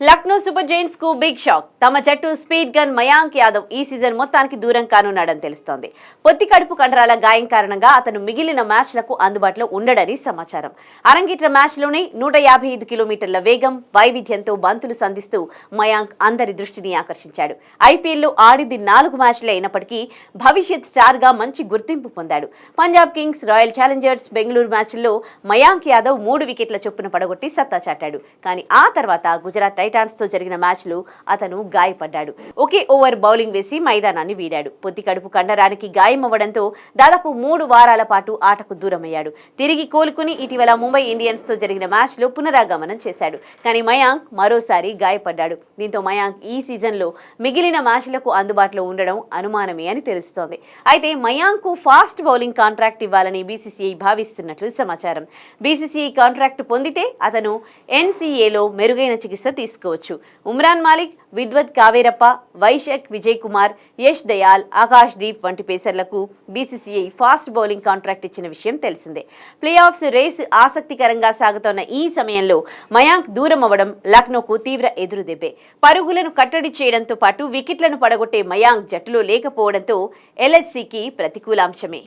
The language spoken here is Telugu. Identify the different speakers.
Speaker 1: లక్నో సూపర్ జైంట్స్ కు బిగ్ షాక్. తమ జట్టు స్పీడ్ గన్ మయాంక్ యాదవ్ ఈ సీజన్ మొత్తానికి దూరం కానున్నాడని తెలుస్తోంది. పొత్తి కడుపు కండరాల గాయం కారణంగా అతను మిగిలిన మ్యాచ్లకు అందుబాటులో ఉండడని సమాచారం. అరంగేట్ర మ్యాచ్లోనే 155 కిలోమీటర్ల వేగం, వైవిధ్యంతో బంతులు సంధిస్తూ మయాంక్ అందరి దృష్టిని ఆకర్షించాడు. ఐపీఎల్లో ఆడింది 4 మ్యాచ్లే అయినప్పటికీ భవిష్యత్ స్టార్ గా మంచి గుర్తింపు పొందాడు. Punjab Kings, royal Challengers Bengaluru మ్యాచ్ల్లో మయాంక్ యాదవ్ 3 వికెట్ల చొప్పున పడగొట్టి సత్తా చాటాడు. కానీ ఆ తర్వాత గుజరాత్ టైటాన్స్ తో జరిగిన మ్యాచ్ లో అతను గాయపడ్డాడు. ఒకే ఓవర్ బౌలింగ్ వేసి మైదానాన్ని వీడాడు. పొత్తి కడుపు కండరానికి గాయం అవ్వడంతో దాదాపు 3 వారాల పాటు ఆటకు దూరమయ్యాడు. తిరిగి కోలుకుని ఇటీవల ముంబై ఇండియన్స్ తో జరిగిన మ్యాచ్ లో పునరాగమనం చేశాడు. కానీ మయాంక్ మరోసారి గాయపడ్డాడు. దీంతో మయాంక్ ఈ సీజన్ లో మిగిలిన మ్యాచ్లకు అందుబాటులో ఉండడం అనుమానమే అని తెలుస్తోంది. అయితే మయాంక్ కు ఫాస్ట్ బౌలింగ్ కాంట్రాక్ట్ ఇవ్వాలని బీసీసీఐ భావిస్తున్నట్లు సమాచారం. బీసీసీఐ కాంట్రాక్ట్ పొందితే అతను ఎన్సీఏలో మెరుగైన చికిత్స తీసుకోవచ్చు. ఉమ్రాన్ మాలిక్, విద్వత్ కావేరప్ప, వైశాఖ్ విజయ్ కుమార్, యష్ దయాల్, ఆకాష్ దీప్ వంటి పేసర్లకు బీసీసీఐ ఫాస్ట్ బౌలింగ్ కాంట్రాక్ట్ ఇచ్చిన విషయం తెలిసిందే. ప్లే ఆఫ్స్ రేస్ ఆసక్తికరంగా సాగుతోన్న ఈ సమయంలో మయాంక్ దూరం అవ్వడం లక్నోకు తీవ్ర ఎదురుదెబ్బే. పరుగులను కట్టడి చేయడంతో పాటు వికెట్లను పడగొట్టే మయాంక్ జట్టులో లేకపోవడంతో ఎల్హెచ్సీకి ప్రతికూలాంశమే.